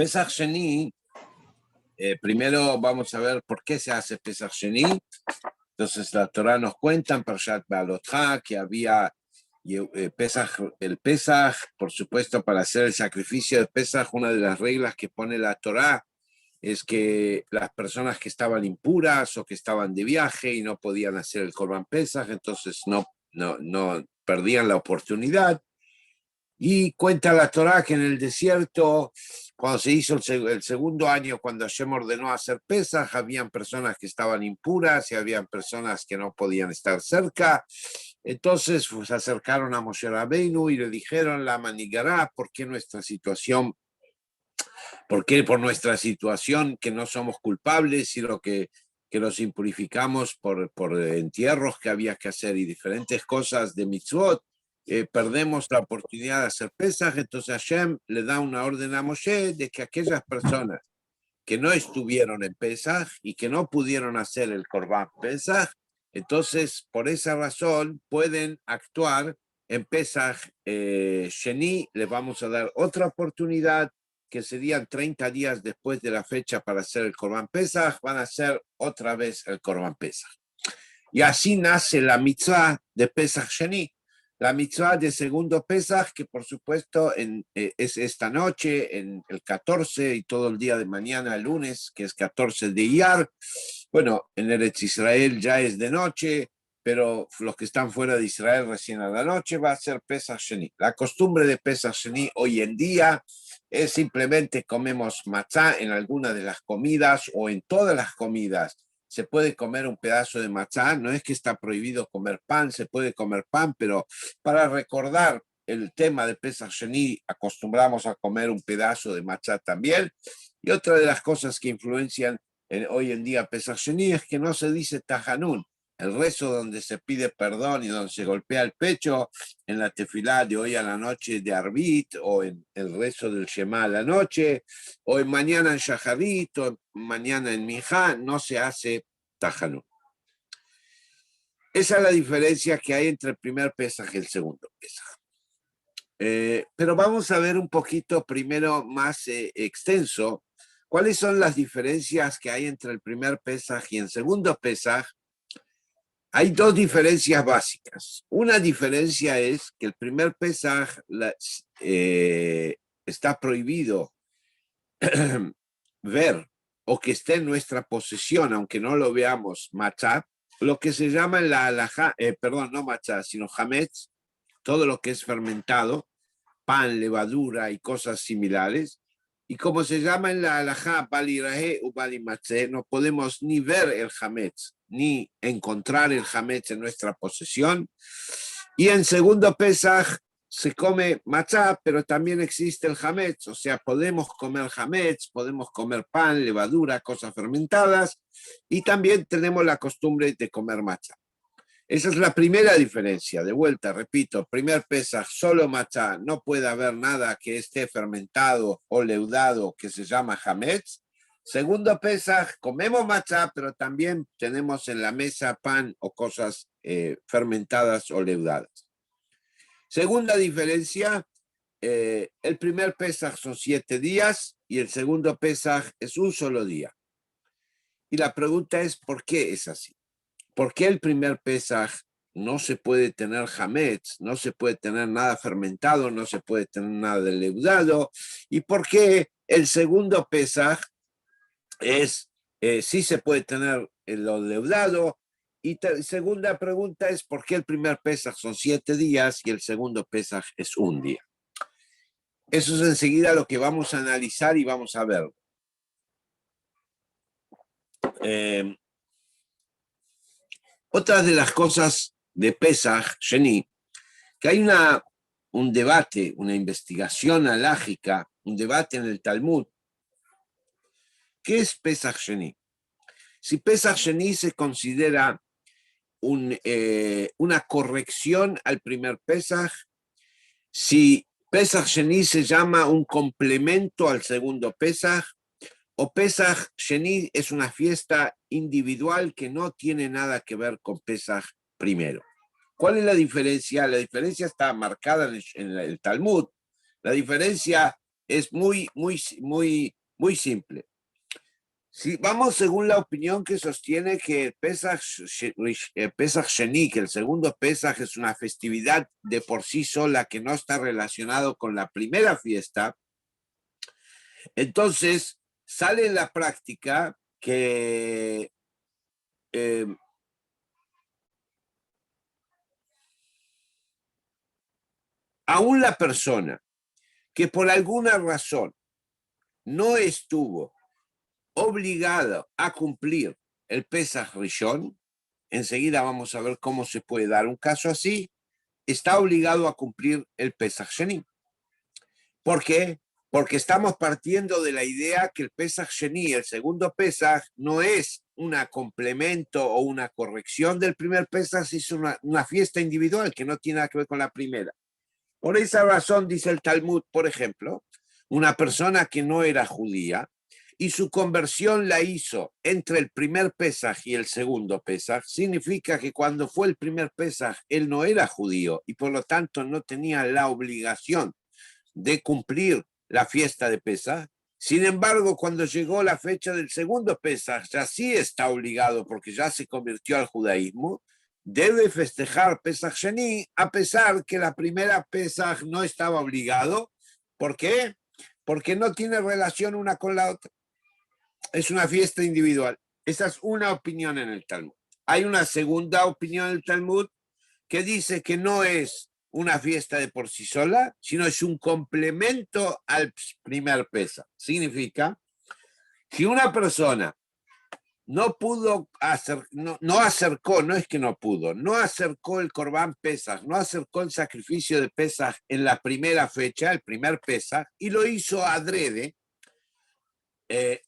Pesach Sheni, primero vamos a ver por qué se hace Pesach Sheni. Entonces la Torah nos cuenta en Parshat Be'alotcha que había el Pesach, por supuesto, para hacer el sacrificio de Pesach, una de las reglas que pone la Torah es que las personas que estaban impuras o que estaban de viaje y no podían hacer el Corban Pesach, entonces no perdían la oportunidad. Y cuenta la Torah que en el desierto, cuando se hizo el segundo año, cuando Hashem ordenó hacer Pesaj, habían personas que estaban impuras y habían personas que no podían estar cerca. Entonces se acercaron a Moshe Rabbeinu y le dijeron, la manigará, ¿por qué nuestra situación? ¿Por qué por nuestra situación que no somos culpables, sino que nos impurificamos por entierros que había que hacer y diferentes cosas de mitzvot? Perdemos la oportunidad de hacer Pesaj. Entonces Hashem le da una orden a Moshe de que aquellas personas que no estuvieron en Pesaj y que no pudieron hacer el Corban Pesaj, entonces por esa razón pueden actuar en Pesaj Sheni. Les vamos a dar otra oportunidad, que serían 30 días después de la fecha para hacer el Corban Pesaj, van a hacer otra vez el Corban Pesaj. Y así nace la mitzvah de Pesaj Sheni. La mitzvah de segundo Pesaj, que por supuesto es esta noche, en el 14 y todo el día de mañana, el lunes, que es 14 de Iyar. Bueno, en Eretz Israel ya es de noche, pero los que están fuera de Israel recién a la noche va a ser Pesaj Sheni. La costumbre de Pesaj Sheni hoy en día es simplemente comemos matzá en alguna de las comidas o en todas las comidas. Se puede comer un pedazo de matzá, no es que está prohibido comer pan, se puede comer pan, pero para recordar el tema de Pesach Sheni acostumbramos a comer un pedazo de matzá también. Y otra de las cosas que influencian hoy en día Pesach Sheni es que no se dice Tahanún, el rezo donde se pide perdón y donde se golpea el pecho, en la tefilá de hoy a la noche de Arbit, o en el rezo del Shema a la noche, o en mañana en Shaharit, o mañana en Minjá, no se hace Tahanún. Esa es la diferencia que hay entre el primer Pesaj y el segundo Pesaj. Pero vamos a ver un poquito primero más extenso cuáles son las diferencias que hay entre el primer Pesaj y el segundo Pesaj. Hay dos diferencias básicas. Una diferencia es que el primer Pesaj está prohibido ver o que esté en nuestra posesión, aunque no lo veamos, matzá, lo que se llama en la halajá, no matzá, sino hametz, todo lo que es fermentado, pan, levadura y cosas similares. Y como se llama en la halajá, balirahe u balimatzé, no podemos ni ver el hametz, ni encontrar el hametz en nuestra posesión. Y en segundo Pesaj se come matzá, pero también existe el hametz, o sea, podemos comer hametz, podemos comer pan, levadura, cosas fermentadas, y también tenemos la costumbre de comer matzá. Esa es la primera diferencia. De vuelta, repito, primer Pesaj, solo matzá, no puede haber nada que esté fermentado o leudado que se llama hametz. Segundo Pesaj, comemos matzá, pero también tenemos en la mesa pan o cosas fermentadas o leudadas. Segunda diferencia, el primer Pesaj son 7 días y el segundo Pesaj es un solo día. Y la pregunta es, ¿por qué es así? ¿Por qué el primer Pesaj no se puede tener hametz, no se puede tener nada fermentado, no se puede tener nada de leudado? ¿Y por qué el segundo Pesaj sí se puede tener lo leudado? Y segunda pregunta es, ¿por qué el primer Pesaj son 7 días y el segundo Pesaj es un día? Eso es enseguida lo que vamos a analizar y vamos a ver. Otra de las cosas de Pesaj Sheni, que hay un debate, una investigación halájica, un debate en el Talmud. ¿Qué es Pesaj Sheni? Si Pesaj Sheni se considera una corrección al primer Pesaj, si Pesaj Sheni se llama un complemento al segundo Pesaj, o Pesaj Sheni es una fiesta individual que no tiene nada que ver con Pesaj primero. ¿Cuál es la diferencia? La diferencia está marcada en el Talmud. La diferencia Es muy simple. Si vamos según la opinión que sostiene que el Pesach Sheni, que el segundo Pesach es una festividad de por sí sola que no está relacionado con la primera fiesta, entonces sale en la práctica que aún la persona que por alguna razón no estuvo obligado a cumplir el Pesach Rishon, enseguida vamos a ver cómo se puede dar un caso así, está obligado a cumplir el Pesach Sheni. ¿Por qué? Porque estamos partiendo de la idea que el Pesach Sheni, el segundo Pesach, no es un complemento o una corrección del primer Pesach, es una fiesta individual que no tiene nada que ver con la primera. Por esa razón, dice el Talmud, por ejemplo, una persona que no era judía y su conversión la hizo entre el primer Pesaj y el segundo Pesaj, significa que cuando fue el primer Pesaj, él no era judío y por lo tanto no tenía la obligación de cumplir la fiesta de Pesaj. Sin embargo, cuando llegó la fecha del segundo Pesaj, ya sí está obligado porque ya se convirtió al judaísmo, debe festejar Pesach Sheni, a pesar que la primera Pesach no estaba obligado. ¿Por qué? Porque no tiene relación una con la otra. Es una fiesta individual. Esa es una opinión en el Talmud. Hay una segunda opinión en el Talmud que dice que no es una fiesta de por sí sola, sino es un complemento al primer Pesach. Significa, si una persona no pudo hacer, no acercó, no es que no pudo, no acercó el Corbán Pesaj, no acercó el sacrificio de Pesaj en la primera fecha, el primer Pesaj, y lo hizo adrede.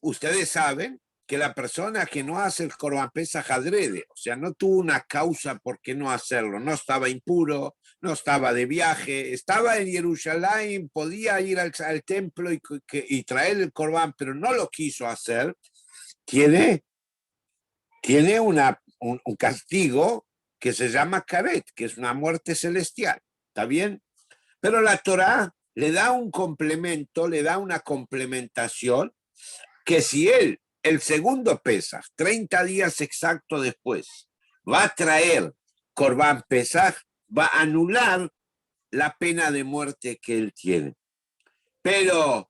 Ustedes saben que la persona que no hace el Corbán Pesaj adrede, o sea, no tuvo una causa por qué no hacerlo, no estaba impuro, no estaba de viaje, estaba en Jerusalén, podía ir al templo y traer el Corbán, pero no lo quiso hacer, tiene un castigo que se llama Karet, que es una muerte celestial, ¿está bien? Pero la Torá le da un complemento, le da una complementación, que si él, el segundo Pesaj, 30 días exacto después, va a traer Corbán Pesaj, va a anular la pena de muerte que él tiene. Pero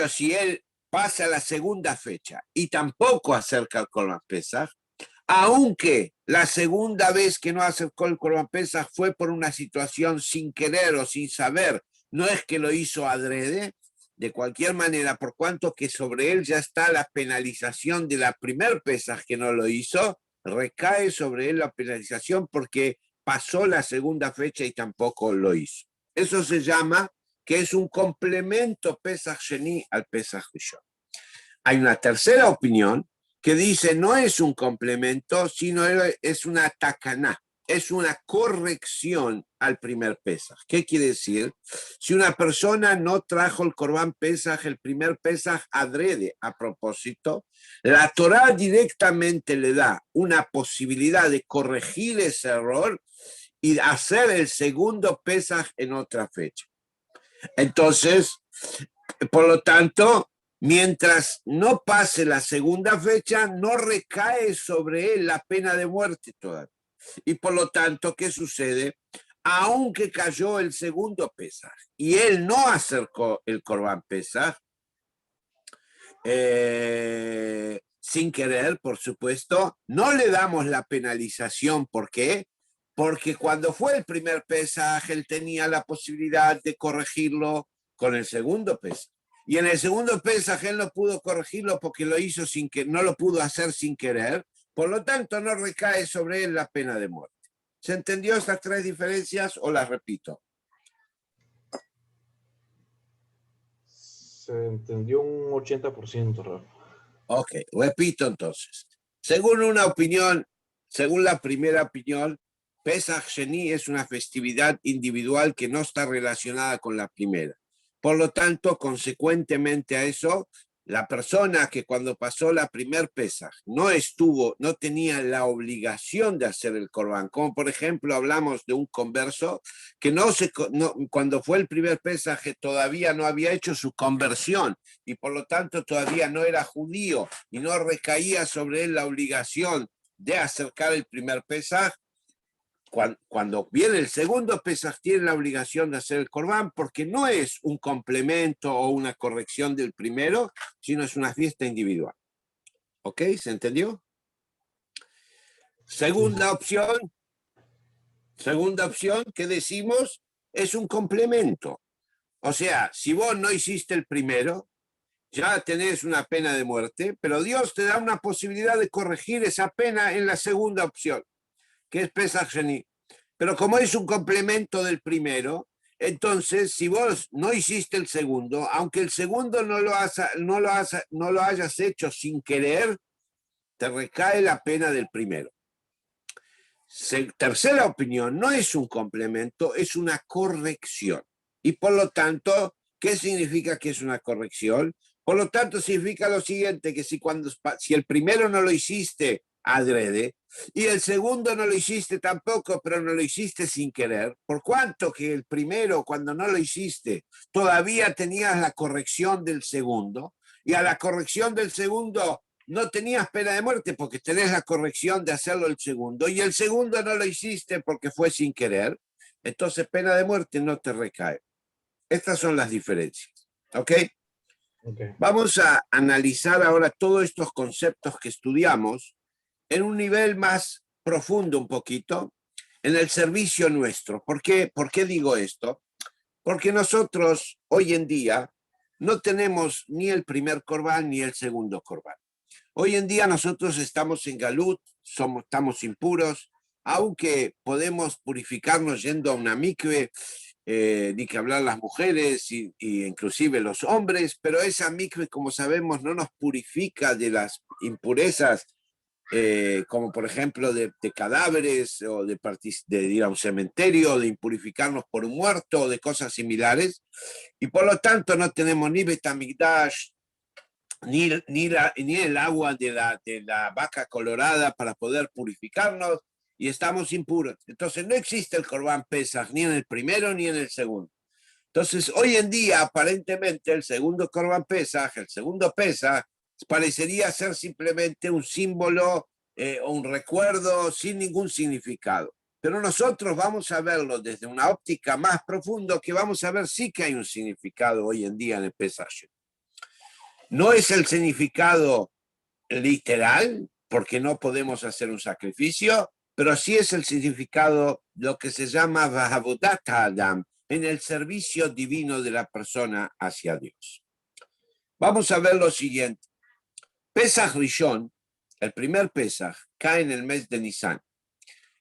si él pasa la segunda fecha y tampoco acerca el Corbán Pesaj, aunque la segunda vez que no acercó el Corbán Pesaj fue por una situación sin querer o sin saber, no es que lo hizo adrede, de cualquier manera, por cuanto que sobre él ya está la penalización de la primer Pesaj que no lo hizo, recae sobre él la penalización porque pasó la segunda fecha y tampoco lo hizo. Eso se llama que es un complemento Pesaj Sheni al Pesaj Rishon. Hay una tercera opinión que dice no es un complemento, sino es una takaná, es una corrección al primer Pesaj. ¿Qué quiere decir? Si una persona no trajo el Corbán Pesaj, el primer Pesaj adrede a propósito, la Torá directamente le da una posibilidad de corregir ese error y hacer el segundo Pesaj en otra fecha. Entonces, por lo tanto, mientras no pase la segunda fecha, no recae sobre él la pena de muerte todavía. Y por lo tanto, ¿qué sucede? Aunque cayó el segundo Pesaj y él no acercó el Corbán Pesaj, sin querer, por supuesto, no le damos la penalización. ¿Por qué? Porque cuando fue el primer Pesaj, él tenía la posibilidad de corregirlo con el segundo Pesaj. Y en el segundo Pesaj él no pudo corregirlo porque lo hizo sin que, no lo pudo hacer sin querer. Por lo tanto, no recae sobre él la pena de muerte. ¿Se entendió estas tres diferencias o las repito? Se entendió un 80%, Rafa. Ok, repito entonces. Según una opinión, según la primera opinión, Pesach Sheni es una festividad individual que no está relacionada con la primera. Por lo tanto, consecuentemente a eso, la persona que cuando pasó la primer Pesaj no tenía la obligación de hacer el Corbán, como por ejemplo hablamos de un converso que cuando fue el primer Pesaj todavía no había hecho su conversión y por lo tanto todavía no era judío y no recaía sobre él la obligación de acercar el primer Pesaj. Cuando viene el segundo Pesaj tiene la obligación de hacer el Corbán porque no es un complemento o una corrección del primero, sino es una fiesta individual. ¿Ok? ¿Se entendió? Segunda opción, ¿qué decimos? Es un complemento. O sea, si vos no hiciste el primero, ya tenés una pena de muerte, pero Dios te da una posibilidad de corregir esa pena en la segunda opción, que es Pesaj Sheni. Pero como es un complemento del primero, entonces si vos no hiciste el segundo, aunque el segundo no lo hayas hecho sin querer, te recae la pena del primero. Tercera opinión, no es un complemento, es una corrección. Y por lo tanto, ¿qué significa que es una corrección? Por lo tanto, significa lo siguiente, que si el primero no lo hiciste adrede, y el segundo no lo hiciste tampoco, pero no lo hiciste sin querer, por cuanto que el primero, cuando no lo hiciste, todavía tenías la corrección del segundo, y a la corrección del segundo no tenías pena de muerte porque tenés la corrección de hacerlo el segundo, y el segundo no lo hiciste porque fue sin querer, entonces pena de muerte no te recae. Estas son las diferencias. ¿Ok? Okay. Vamos a analizar ahora todos estos conceptos que estudiamos en un nivel más profundo un poquito, en el servicio nuestro. ¿Por qué digo esto? Porque nosotros hoy en día no tenemos ni el primer Corbán ni el segundo Corbán. Hoy en día nosotros estamos en Galut, estamos impuros, aunque podemos purificarnos yendo a una mikve, ni que hablar las mujeres y inclusive los hombres, pero esa mikve, como sabemos, no nos purifica de las impurezas, como por ejemplo de cadáveres o de ir a un cementerio, de impurificarnos por un muerto o de cosas similares, y por lo tanto no tenemos ni Betamigdash, ni el agua de la vaca colorada para poder purificarnos y estamos impuros. Entonces no existe el Corbán Pesaj ni en el primero ni en el segundo. Entonces hoy en día aparentemente el segundo Corbán Pesaj, el segundo Pesaj, parecería ser simplemente un símbolo o un recuerdo sin ningún significado. Pero nosotros vamos a verlo desde una óptica más profunda, que vamos a ver sí que hay un significado hoy en día en el Pesaj. No es el significado literal, porque no podemos hacer un sacrificio, pero sí es el significado, lo que se llama Vahavodat Adam, en el servicio divino de la persona hacia Dios. Vamos a ver lo siguiente. Pesaj Rishon, el primer Pesaj, cae en el mes de Nisan.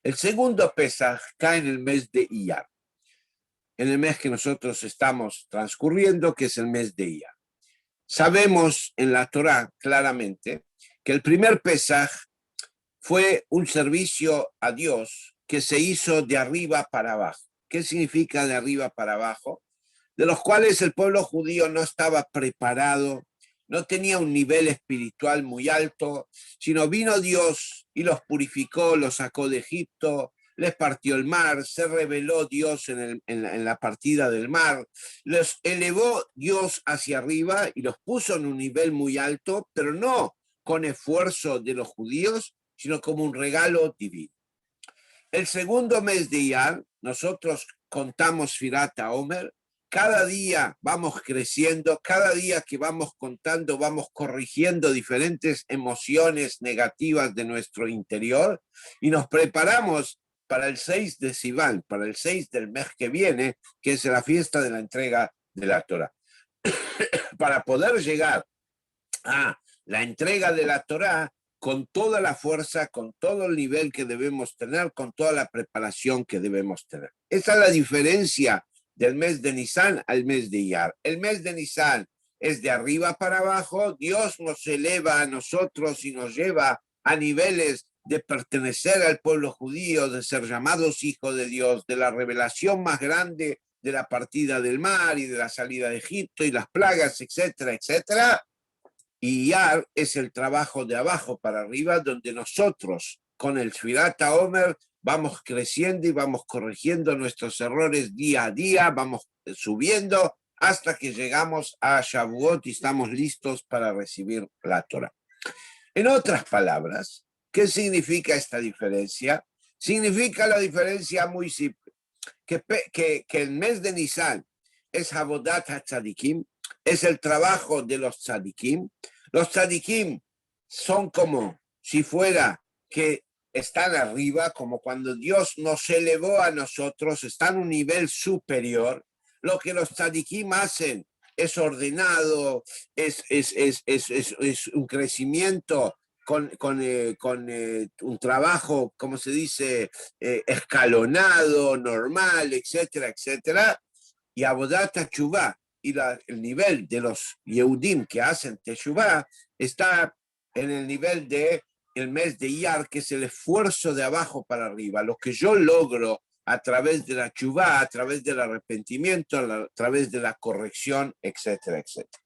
El segundo Pesaj cae en el mes de Iyar, en el mes que nosotros estamos transcurriendo, que es el mes de Iyar. Sabemos en la Torá claramente que el primer Pesaj fue un servicio a Dios que se hizo de arriba para abajo. ¿Qué significa de arriba para abajo? De los cuales el pueblo judío no estaba preparado, no tenía un nivel espiritual muy alto, sino vino Dios y los purificó, los sacó de Egipto, les partió el mar, se reveló Dios en la partida del mar, los elevó Dios hacia arriba y los puso en un nivel muy alto, pero no con esfuerzo de los judíos, sino como un regalo divino. El segundo mes de Iyar, nosotros contamos Firata Omer, cada día vamos creciendo, cada día que vamos contando vamos corrigiendo diferentes emociones negativas de nuestro interior y nos preparamos para el 6 de Sivan, para el 6 del mes que viene, que es la fiesta de la entrega de la Torá. Para poder llegar a la entrega de la Torá con toda la fuerza, con todo el nivel que debemos tener, con toda la preparación que debemos tener. Esa es la diferencia del mes de Nisan al mes de Iyar. El mes de Nisan es de arriba para abajo, Dios nos eleva a nosotros y nos lleva a niveles de pertenecer al pueblo judío, de ser llamados hijos de Dios, de la revelación más grande de la partida del mar y de la salida de Egipto y las plagas, etcétera, etcétera. Y Yar es el trabajo de abajo para arriba, donde nosotros con el Sfirat HaOmer vamos creciendo y vamos corrigiendo nuestros errores día a día, vamos subiendo hasta que llegamos a Shavuot y estamos listos para recibir la Torah. En otras palabras, ¿qué significa esta diferencia? Significa la diferencia muy simple, que el mes de Nisan es Avodat HaTzadikim, es el trabajo de los tzadikim. Los tzadikim son como si fuera que están arriba, como cuando Dios nos elevó a nosotros, están a un nivel superior. Lo que los tzadikim hacen es ordenado, es un crecimiento con un trabajo, como se dice, escalonado, normal, etcétera, etcétera. Y Avodat HaTeshuvah y el nivel de los Yehudim que hacen Teshuvah está en el nivel de el mes de Iyar, que es el esfuerzo de abajo para arriba, lo que yo logro a través de la Teshuvah, a través del arrepentimiento, a través de la corrección, etcétera, etcétera.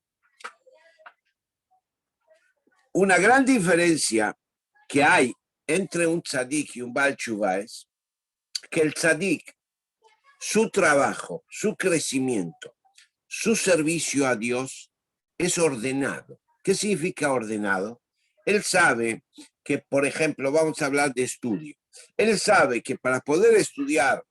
Una gran diferencia que hay entre un tzadik y un Baal Teshuvah es que el tzadik, su trabajo, su crecimiento, su servicio a Dios es ordenado. ¿Qué significa ordenado? Él sabe que, por ejemplo, vamos a hablar de estudio. Él sabe que para poder estudiar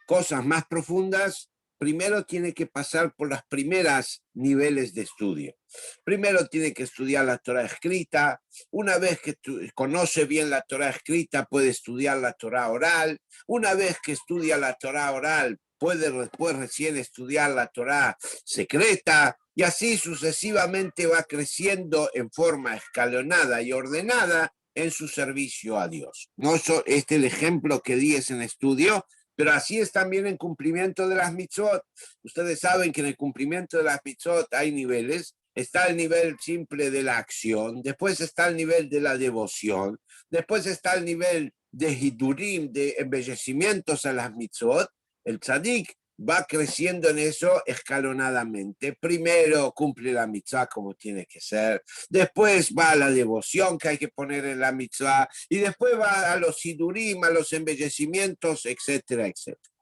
cosas más profundas, primero tiene que pasar por los primeros niveles de estudio. Primero tiene que estudiar la Torah escrita. Una vez que conoce bien la Torah escrita, puede estudiar la Torah oral. Una vez que estudia la Torah oral, puede después recién estudiar la Torah secreta. Y así sucesivamente va creciendo en forma escalonada y ordenada en su servicio a Dios. No, este es el ejemplo que di en estudio, pero así es también en cumplimiento de las mitzvot. Ustedes saben que en el cumplimiento de las mitzvot hay niveles. Está el nivel simple de la acción, después está el nivel de la devoción, después está el nivel de hidurim, de embellecimientos a las mitzvot. El tzadik va creciendo en eso escalonadamente. Primero cumple la mitzvah como tiene que ser, después va a la devoción que hay que poner en la mitzvah, y después va a los hidurim, a los embellecimientos, etcétera, etcétera.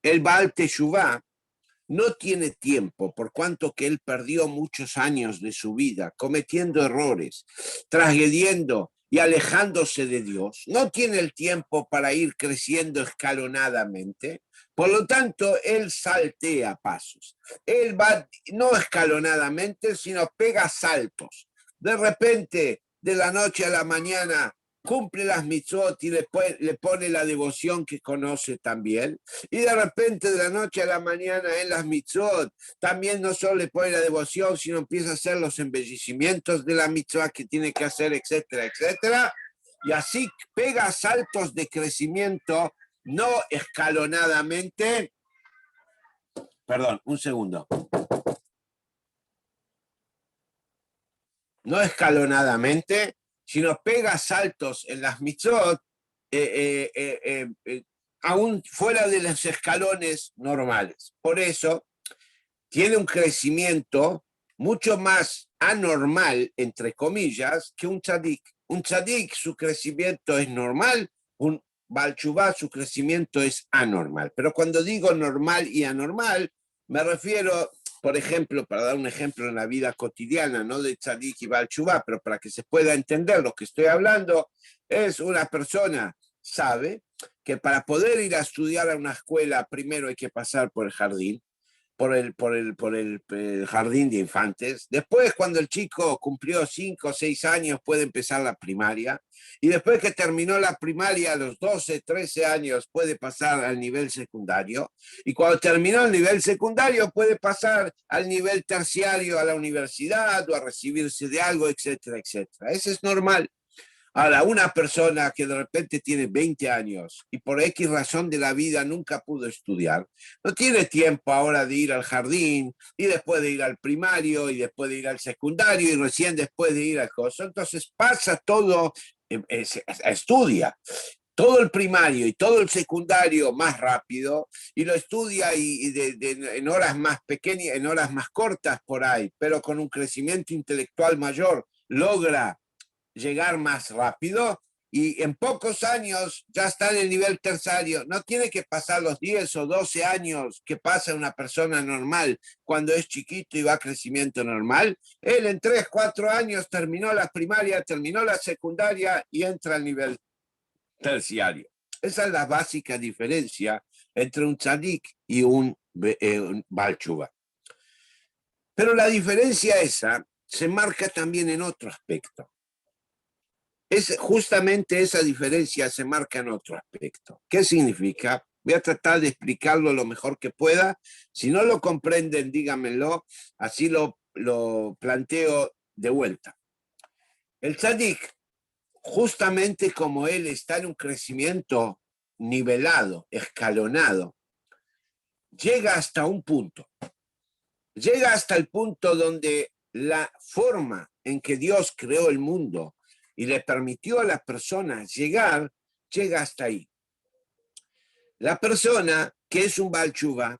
El Baal Teshuvah no tiene tiempo, por cuanto que él perdió muchos años de su vida cometiendo errores, transgrediendo y alejándose de Dios. No tiene el tiempo para ir creciendo escalonadamente. Por lo tanto, él saltea pasos. Él va no escalonadamente, sino pega saltos. De repente, de la noche a la mañana, cumple las mitzvot y le pone la devoción que conoce también. Y de repente, de la noche a la mañana, en las mitzvot, también no solo le pone la devoción, sino empieza a hacer los embellecimientos de la mitzvah que tiene que hacer, etcétera, etcétera. Y así pega saltos de crecimiento, no escalonadamente. Perdón, un segundo. No escalonadamente, sino pega saltos en las mitzvot, aún fuera de los escalones normales. Por eso tiene un crecimiento mucho más anormal, entre comillas, que un tzadik. Un tzadik, su crecimiento es normal, un Baal Teshuvah, su crecimiento es anormal. Pero cuando digo normal y anormal, me refiero, por ejemplo, para dar un ejemplo en la vida cotidiana, no de tzadik y Baal Teshuvah, pero para que se pueda entender lo que estoy hablando, es una persona sabe que para poder ir a estudiar a una escuela, primero hay que pasar por el jardín, por el jardín de infantes. Después, cuando el chico cumplió 5 o 6 años, puede empezar la primaria. Y después que terminó la primaria, a los 12, 13 años, puede pasar al nivel secundario. Y cuando terminó el nivel secundario, puede pasar al nivel terciario, a la universidad o a recibirse de algo, etcétera, etcétera. Eso es normal. Ahora, una persona que de repente tiene 20 años y por X razón de la vida nunca pudo estudiar, no tiene tiempo ahora de ir al jardín y después de ir al primario y después de ir al secundario y recién después de ir al coso. Entonces pasa todo, estudia. todo el primario y todo el secundario más rápido y lo estudia en horas más pequeñas, en horas más cortas por ahí, pero con un crecimiento intelectual mayor, logra llegar más rápido y en pocos años ya está en el nivel terciario. No tiene que pasar los 10 o 12 años que pasa una persona normal cuando es chiquito y va a crecimiento normal. Él en 3, 4 años terminó la primaria, terminó la secundaria y entra al nivel terciario. Esa es la básica diferencia entre un tzadik y un Baal Tshuva. Pero la diferencia esa se marca también en otro aspecto. Justamente esa diferencia se marca en otro aspecto. ¿Qué significa? Voy a tratar de explicarlo lo mejor que pueda. Si no lo comprenden, díganmelo. Así lo planteo de vuelta. El tzadik, justamente como él está en un crecimiento nivelado, escalonado, llega hasta un punto. Llega hasta el punto donde la forma en que Dios creó el mundo y le permitió a las personas llegar, llega hasta ahí. La persona que es un Baal Tshuva,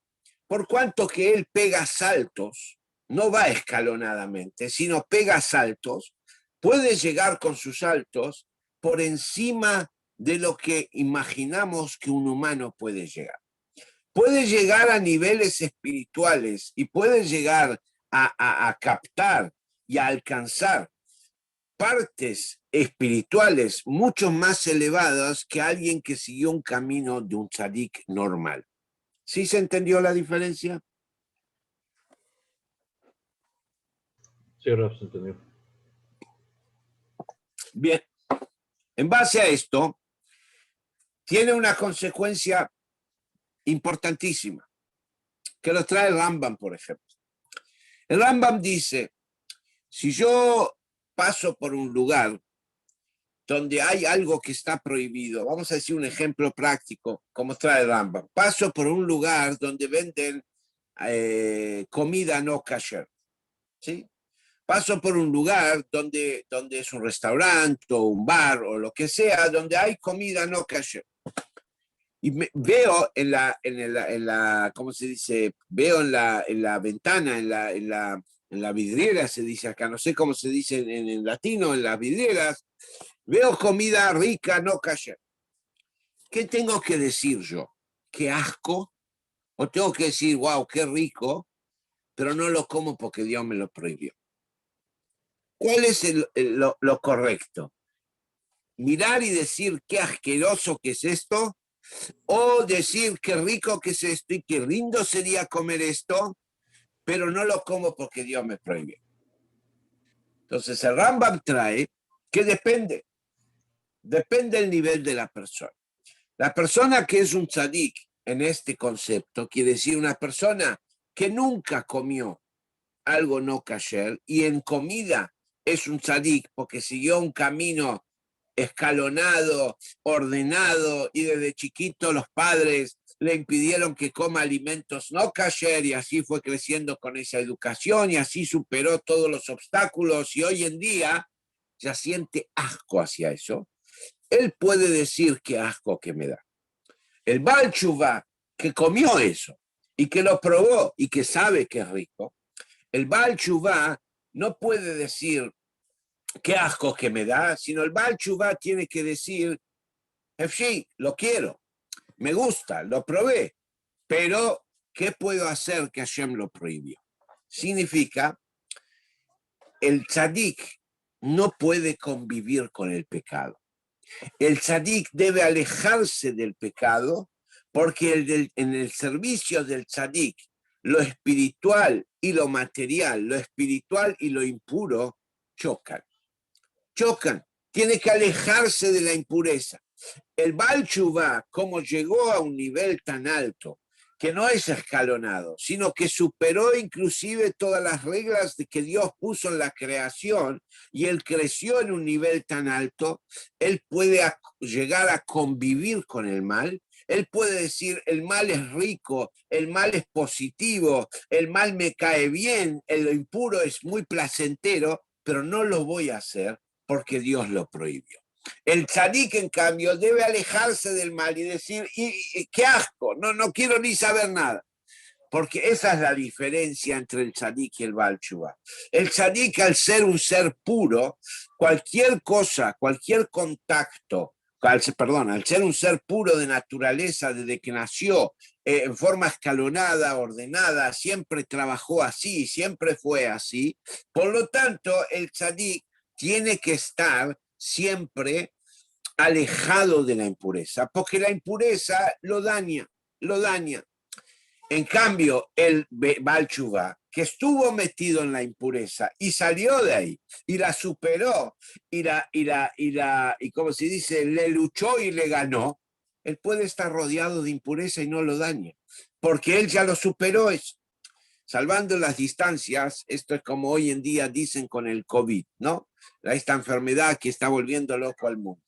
por cuanto que él pega saltos, no va escalonadamente, sino pega saltos, puede llegar con sus saltos por encima de lo que imaginamos que un humano puede llegar. Puede llegar a niveles espirituales y puede llegar a captar y a alcanzar partes espirituales mucho más elevadas que alguien que siguió un camino de un tzadik normal. ¿Sí se entendió la diferencia? Sí, Raf, se entendió. Bien, en base a esto, tiene una consecuencia importantísima, que lo trae el Rambam, por ejemplo. El Rambam dice, si yo paso por un lugar donde hay algo que está prohibido, vamos a decir un ejemplo práctico, como trae el Rambam, paso por un lugar donde venden comida no kasher, ¿sí? Paso por un lugar donde es un restaurante o un bar o lo que sea, donde hay comida no kasher. Y veo en la, ¿cómo se dice? Veo en la ventana, en la vidriera, se dice acá, no sé cómo se dice en latino, en las vidrieras, veo comida rica, no kasher. ¿Qué tengo que decir yo? ¿Qué asco? ¿O tengo que decir, wow, qué rico, pero no lo como porque Dios me lo prohibió? ¿Cuál es lo correcto? ¿Mirar y decir qué asqueroso que es esto? ¿O decir qué rico que es esto y qué lindo sería comer esto, pero no lo como porque Dios me prohibió? Entonces el Rambam trae que depende del nivel de la persona. La persona que es un tzadik en este concepto quiere decir una persona que nunca comió algo no kasher y en comida es un tzadik porque siguió un camino escalonado, ordenado, y desde chiquito los padres le impidieron que coma alimentos no kasher y así fue creciendo con esa educación y así superó todos los obstáculos y hoy en día ya siente asco hacia eso. Él puede decir qué asco que me da. El Baal Tshuva que comió eso y que lo probó y que sabe que es rico, el Baal Tshuva no puede decir qué asco que me da, sino el Baal Tshuva tiene que decir, sí, lo quiero, me gusta, lo probé, pero ¿qué puedo hacer que Hashem lo prohibió? Significa, el tzadik no puede convivir con el pecado. El tzadik debe alejarse del pecado porque en el servicio del tzadik, lo espiritual y lo material, lo espiritual y lo impuro chocan. Tiene que alejarse de la impureza. El Baal Tshuva, como llegó a un nivel tan alto, que no es escalonado, sino que superó inclusive todas las reglas que Dios puso en la creación, y él creció en un nivel tan alto, él puede llegar a convivir con el mal. Él puede decir, el mal es rico, el mal es positivo, el mal me cae bien, el impuro es muy placentero, pero no lo voy a hacer porque Dios lo prohibió. El tzadik, en cambio, debe alejarse del mal y decir, qué asco, no quiero ni saber nada. Porque esa es la diferencia entre el tzadik y el Baal Tshuva. El tzadik, al ser un ser puro, cualquier cosa, cualquier contacto, al ser un ser puro de naturaleza desde que nació, en forma escalonada, ordenada, siempre trabajó así, siempre fue así. Por lo tanto, el tzadik tiene que estar siempre alejado de la impureza, porque la impureza lo daña. En cambio, el Baal Tshuva, que estuvo metido en la impureza y salió de ahí, y la superó, y como se dice, le luchó y le ganó, él puede estar rodeado de impureza y no lo daña, porque él ya lo superó eso. Salvando las distancias, esto es como hoy en día dicen con el COVID, ¿no? Esta enfermedad que está volviendo loco al mundo.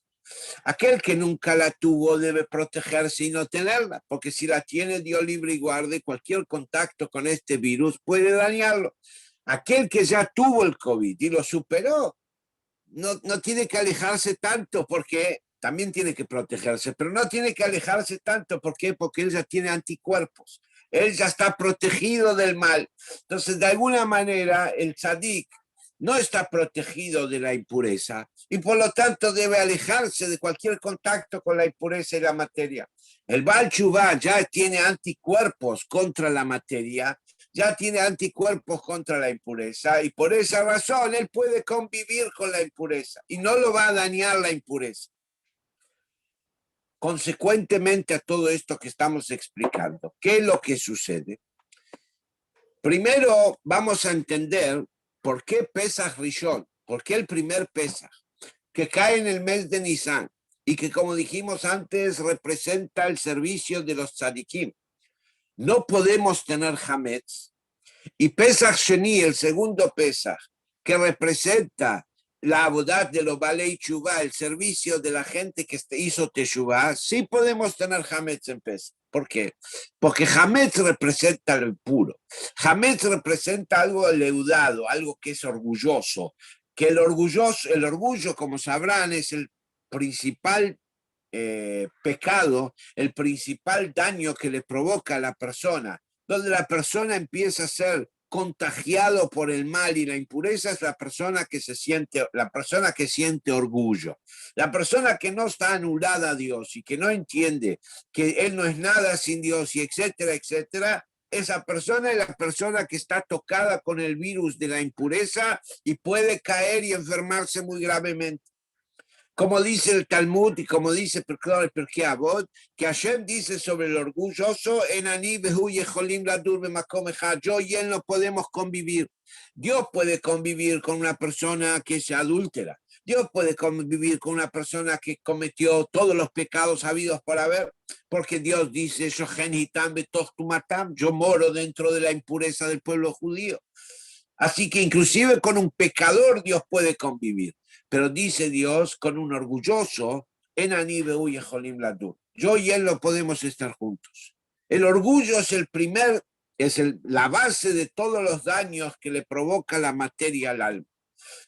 Aquel que nunca la tuvo debe protegerse y no tenerla, porque si la tiene, Dios libre y guarde, cualquier contacto con este virus puede dañarlo. Aquel que ya tuvo el COVID y lo superó, no tiene que alejarse tanto, porque también tiene que protegerse, pero no tiene que alejarse tanto. ¿Por qué? Porque él ya tiene anticuerpos, él ya está protegido del mal. Entonces, de alguna manera, el tzadik no está protegido de la impureza y por lo tanto debe alejarse de cualquier contacto con la impureza y la materia. El Baal Tshuva ya tiene anticuerpos contra la materia, ya tiene anticuerpos contra la impureza y por esa razón él puede convivir con la impureza y no lo va a dañar la impureza. Consecuentemente a todo esto que estamos explicando, ¿qué es lo que sucede? Primero vamos a entender por qué Pesach Rishon, por qué el primer Pesach, que cae en el mes de Nisan y que, como dijimos antes, representa el servicio de los tzadikim. No podemos tener Hametz. Y Pesach Sheni, el segundo Pesach, que representa la abodat de los Balei Tshuva, el servicio de la gente que hizo Teshuvah, sí podemos tener Hametz en Pesach. ¿Por qué? Porque Hametz representa el puro. Hametz representa algo leudado, algo que es orgulloso. Que el orgullo, como sabrán, es el principal pecado, el principal daño que le provoca a la persona. Donde la persona empieza a ser contagiado por el mal y la impureza es la persona que siente orgullo. La persona que no está anulada a Dios y que no entiende que él no es nada sin Dios y etcétera, etcétera, esa persona es la persona que está tocada con el virus de la impureza y puede caer y enfermarse muy gravemente. Como dice el Talmud y como dice Pirkei Avot, que Hashem dice sobre el orgulloso, yo y él no podemos convivir. Dios puede convivir con una persona que es adúltera. Dios puede convivir con una persona que cometió todos los pecados habidos por haber, porque Dios dice, yo moro dentro de la impureza del pueblo judío. Así que inclusive con un pecador Dios puede convivir. Pero dice Dios, con un orgulloso, yo y él no podemos estar juntos. El orgullo es la base de todos los daños que le provoca la materia al alma,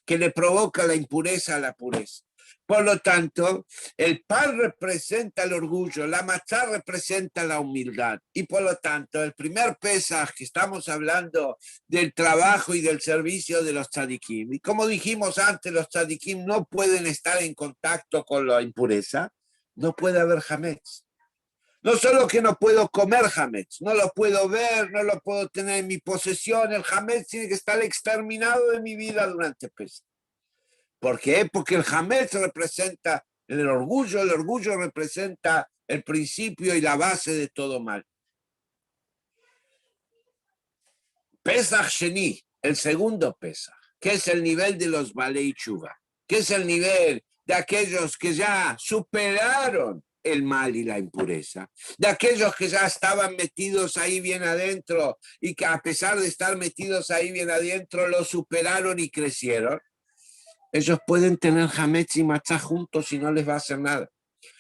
que le provoca la impureza a la pureza. Por lo tanto, el pan representa el orgullo, la matzá representa la humildad. Y por lo tanto, el primer Pesaj que estamos hablando del trabajo y del servicio de los tzadikim. Y como dijimos antes, los tzadikim no pueden estar en contacto con la impureza, no puede haber hametz. No solo que no puedo comer hametz, no lo puedo ver, no lo puedo tener en mi posesión, el hametz tiene que estar exterminado de mi vida durante Pesaj. ¿Por qué? Porque el hametz representa el orgullo representa el principio y la base de todo mal. Pesach Sheni, el segundo Pesach, que es el nivel de los Balei Tshuva, que es el nivel de aquellos que ya superaron el mal y la impureza, de aquellos que ya estaban metidos ahí bien adentro y que a pesar de estar metidos ahí bien adentro lo superaron y crecieron. Ellos pueden tener hametz y matzá juntos y no les va a hacer nada.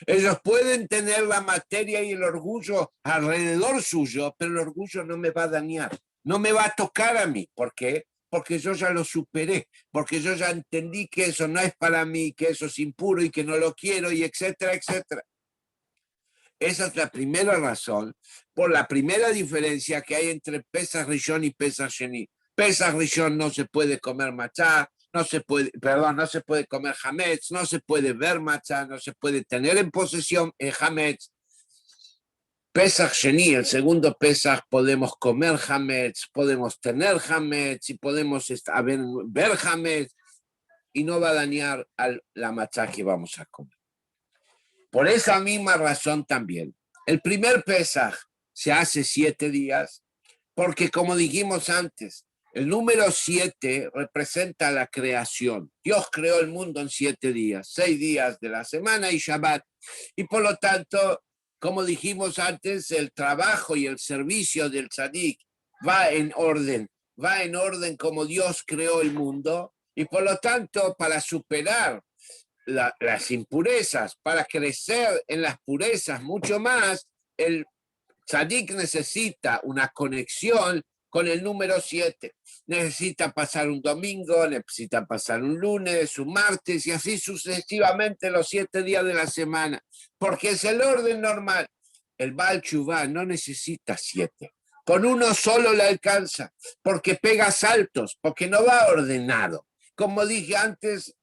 Ellos pueden tener la materia y el orgullo alrededor suyo, pero el orgullo no me va a dañar, no me va a tocar a mí. ¿Por qué? porque yo ya lo superé, porque yo ya entendí que eso no es para mí, que eso es impuro y que no lo quiero, y etcétera, etcétera. Esa es la primera razón, por la primera diferencia que hay entre Pesach Rishon y Pesach Sheni. Pesach Rishon no se puede comer machá, no se puede comer hametz, no se puede ver machá, no se puede tener en posesión hametz. Pesach Sheni, el segundo Pesach, podemos comer hametz, podemos tener hametz y podemos ver hametz y no va a dañar la machá que vamos a comer. Por esa misma razón también, el primer Pesaj se hace 7 días, porque como dijimos antes, el número 7 representa la creación. Dios creó el mundo en 7 días, 6 días de la semana y Shabbat. Y por lo tanto, como dijimos antes, el trabajo y el servicio del tzadik va en orden como Dios creó el mundo. Y por lo tanto, para superar las impurezas, para crecer en las purezas mucho más, el tzadik necesita una conexión con el número 7. Necesita pasar un domingo, necesita pasar un lunes, un martes y así sucesivamente los 7 días de la semana, porque es el orden normal. El Baal Teshuvá no necesita 7. Con uno solo le alcanza, porque pega saltos, porque no va ordenado. Como dije antes,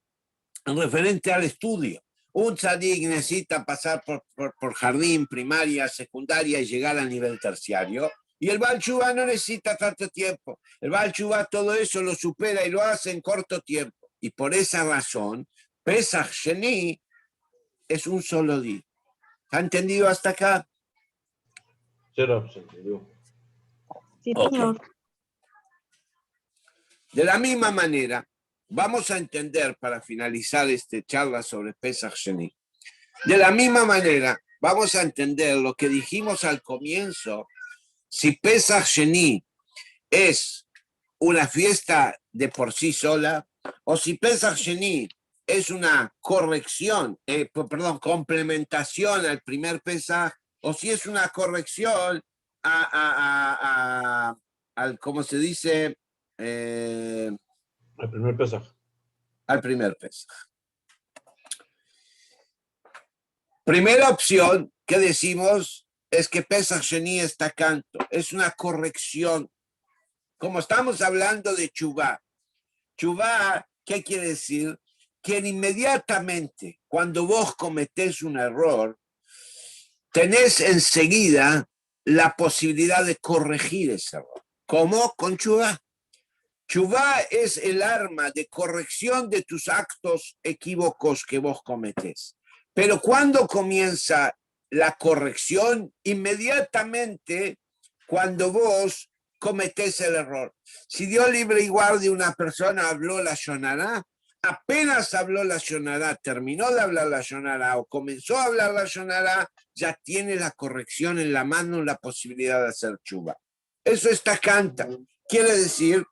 en referente al estudio, un tzadik necesita pasar por jardín, primaria, secundaria y llegar al nivel terciario. Y el Baal Teshuvá no necesita tanto tiempo. El Baal Teshuvá todo eso lo supera y lo hace en corto tiempo. Y por esa razón, Pesach Sheni es un solo día. ¿Ha entendido hasta acá? Sí, Rab, se entendió. Sí, Okay. señor. De la misma manera, vamos a entender para finalizar esta charla sobre Pesach Sheni. De la misma manera, vamos a entender lo que dijimos al comienzo. Si Pesach Sheni es una fiesta de por sí sola, o si Pesach Sheni es una complementación al primer Pesach, o si es una corrección al, ¿cómo se dice? El primer Pesaj. Al primer Pesach. Primera opción que decimos es que Pesach Sheni está canto, es una corrección. Como estamos hablando de Teshuvá. Teshuvá, ¿qué quiere decir? Que inmediatamente cuando vos cometés un error, tenés enseguida la posibilidad de corregir ese error. ¿Cómo? Con Teshuvá. Teshuvá es el arma de corrección de tus actos equívocos que vos cometés. Pero cuando comienza la corrección, inmediatamente cuando vos cometés el error. Si Dios libre y guarde una persona habló la Shonará, apenas habló la Shonará, terminó de hablar la Shonará o comenzó a hablar la Shonará, ya tiene la corrección en la mano, la posibilidad de hacer Teshuvá. Eso está canta. Quiere decir,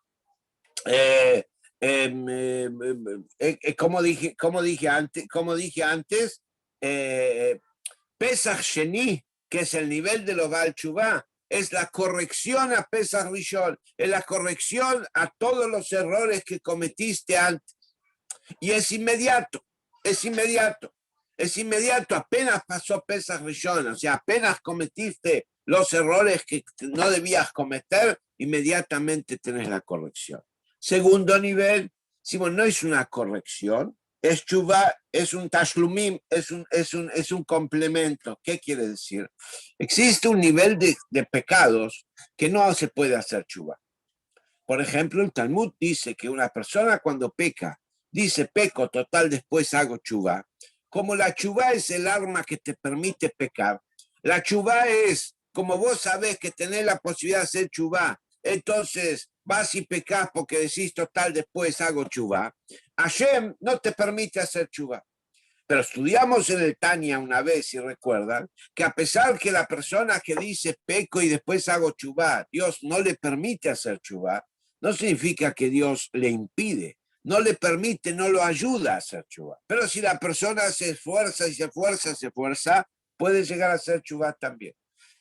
como dije antes, Pesach Sheni, que es el nivel de los Baal Teshuvá, es la corrección a Pesach Rishon, es la corrección a todos los errores que cometiste antes. Y es inmediato, apenas pasó Pesach Rishon, o sea, apenas cometiste los errores que no debías cometer, inmediatamente tenés la corrección. Segundo nivel, decimos, no es una corrección, es Teshuvá, es un tashlumim, es un complemento. ¿Qué quiere decir? Existe un nivel de pecados que no se puede hacer Teshuvá. Por ejemplo, el Talmud dice que una persona cuando peca, dice peco, total, después hago Teshuvá. Como la Teshuvá es el arma que te permite pecar, la Teshuvá es, como vos sabés que tenés la posibilidad de hacer Teshuvá, entonces vas y pecás porque decís total, después hago Teshuvá. Hashem no te permite hacer Teshuvá. Pero estudiamos en el Tania una vez, si recuerdan, que a pesar que la persona que dice peco y después hago Teshuvá, Dios no le permite hacer Teshuvá, no significa que Dios le impide, no le permite, no lo ayuda a hacer Teshuvá. Pero si la persona se esfuerza, puede llegar a hacer Teshuvá también.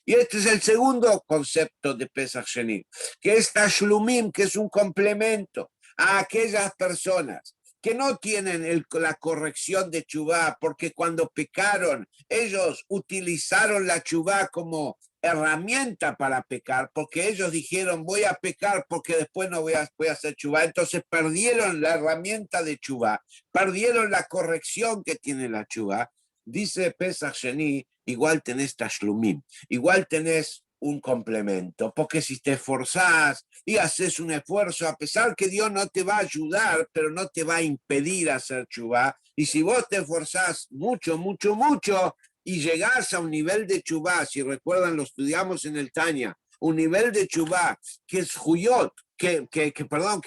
Y este es el segundo concepto de Pesach Sheni, que es Tashlumim, que es un complemento a aquellas personas que no tienen la corrección de Teshuvá, porque cuando pecaron, ellos utilizaron la Teshuvá como herramienta para pecar, porque ellos dijeron, voy a pecar porque después no voy a hacer Teshuvá. Entonces perdieron la herramienta de Teshuvá, perdieron la corrección que tiene la Teshuvá. Dice Pesach Sheni, igual tenés Tashlumim, igual tenés un complemento, porque si te esforzás y haces un esfuerzo, a pesar que Dios no te va a ayudar, pero no te va a impedir hacer Teshuvá, y si vos te esforzás mucho, mucho, mucho, y llegás a un nivel de Teshuvá, si recuerdan, lo estudiamos en el Tanya, un nivel de Teshuvá que es Huyot, que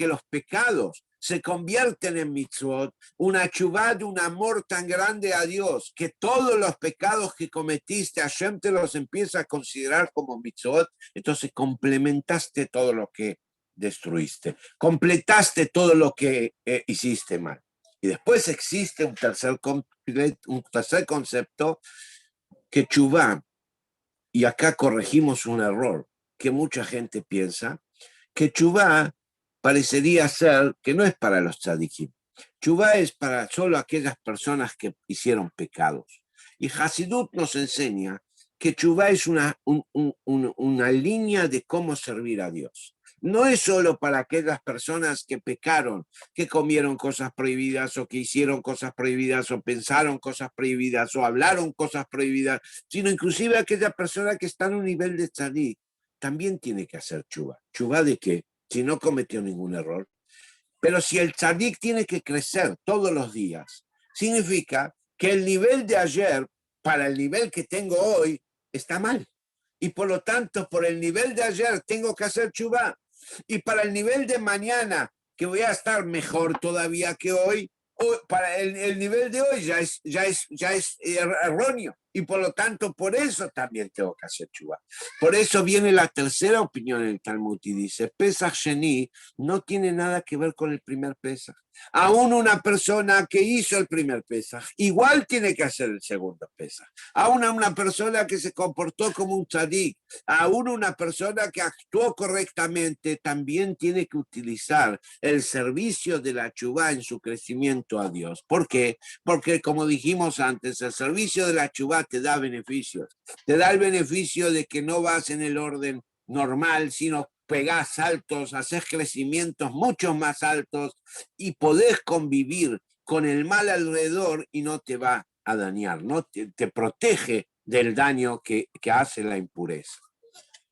los pecados se convierten en mitzvot, una Teshuvá de un amor tan grande a Dios, que todos los pecados que cometiste, Hashem te los empieza a considerar como mitzvot, entonces complementaste todo lo que destruiste, completaste todo lo que hiciste mal. Y después existe un tercer concepto, que Teshuvá, y acá corregimos un error que mucha gente piensa, que Teshuvá parecería ser que no es para los tzadikim. Teshuvá es para solo aquellas personas que hicieron pecados. Y Hasidut nos enseña que Teshuvá es una línea de cómo servir a Dios. No es solo para aquellas personas que pecaron, que comieron cosas prohibidas o que hicieron cosas prohibidas o pensaron cosas prohibidas o hablaron cosas prohibidas, sino inclusive aquella persona que está en un nivel de tzadik también tiene que hacer Teshuvá. ¿Teshuvá de qué? Si no cometió ningún error. Pero si el tzadik tiene que crecer todos los días, significa que el nivel de ayer para el nivel que tengo hoy está mal. Y por lo tanto, por el nivel de ayer tengo que hacer Teshuvá. Y para el nivel de mañana, que voy a estar mejor todavía que hoy, para el nivel de hoy ya es erróneo. Y por lo tanto, por eso también tengo que hacer Teshuvá. Por eso viene la tercera opinión en el Talmud y dice, Pesach Sheni no tiene nada que ver con el primer Pesach. Aún una persona que hizo el primer Pesach, igual tiene que hacer el segundo Pesach. Aún una persona que se comportó como un tzadik, aún una persona que actuó correctamente, también tiene que utilizar el servicio de la Teshuvá en su crecimiento a Dios. ¿Por qué? Porque como dijimos antes, el servicio de la Teshuvá te da beneficios. Te da el beneficio de que no vas en el orden normal, sino pegás saltos, haces crecimientos mucho más altos y podés convivir con el mal alrededor y no te va a dañar, no te protege del daño que hace la impureza.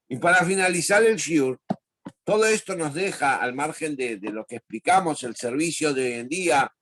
Y para finalizar el shiur, todo esto nos deja, al margen de lo que explicamos, el servicio de hoy en día,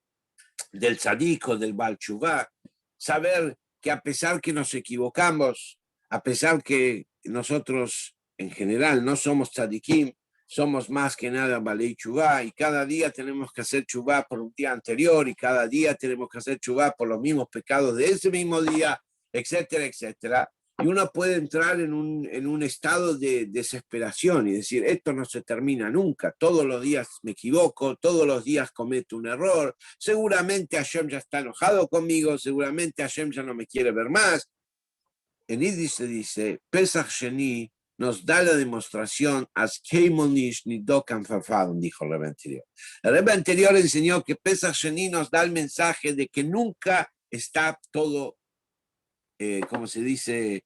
del tzadik o del Baal Teshuvá, saber que a pesar que nos equivocamos, a pesar que nosotros en general no somos tzadikim, somos más que nada Balei Teshuvá, y cada día tenemos que hacer Teshuvá por un día anterior, y cada día tenemos que hacer Teshuvá por los mismos pecados de ese mismo día, etcétera, etcétera. Y uno puede entrar en un estado de desesperación y decir, esto no se termina nunca, todos los días me equivoco, todos los días cometo un error, seguramente Hashem ya está enojado conmigo, seguramente Hashem ya no me quiere ver más. En Yiddish se dice, Pesach Sheni nos da la demostración, dijo el Rebbe anterior. El Rebbe anterior enseñó que Pesach Sheni nos da el mensaje de que nunca está todo como se dice,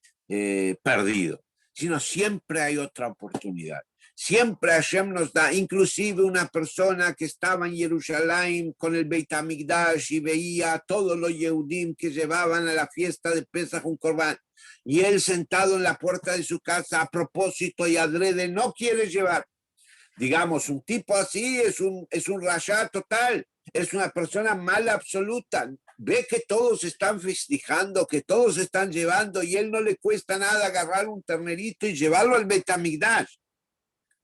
perdido, sino siempre hay otra oportunidad. Siempre Hashem nos da, inclusive una persona que estaba en Jerusalén con el Beit HaMikdash y veía a todos los Yehudim que llevaban a la fiesta de Pesach un corbán, y él sentado en la puerta de su casa a propósito y adrede no quiere llevar. Digamos, un tipo así es un rayá total, es una persona mala absoluta. Ve que todos están festejando, que todos están llevando, y él no le cuesta nada agarrar un ternerito y llevarlo al Beit HaMikdash,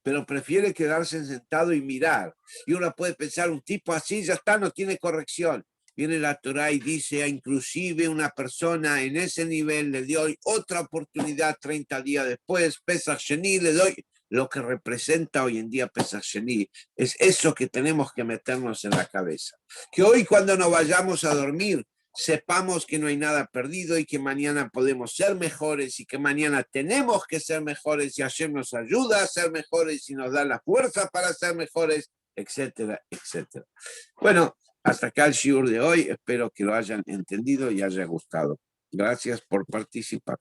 pero prefiere quedarse sentado y mirar. Y uno puede pensar, un tipo así ya está, no tiene corrección. Viene la Torá y dice, inclusive una persona en ese nivel le doy otra oportunidad 30 días después, Pesach Sheni, le doy lo que representa hoy en día Pesach Sheni. Es eso que tenemos que meternos en la cabeza. Que hoy cuando nos vayamos a dormir, sepamos que no hay nada perdido y que mañana podemos ser mejores y que mañana tenemos que ser mejores y Hashem nos ayuda a ser mejores y nos da la fuerza para ser mejores, etcétera, etcétera. Bueno, hasta acá el shiur de hoy. Espero que lo hayan entendido y haya gustado. Gracias por participar.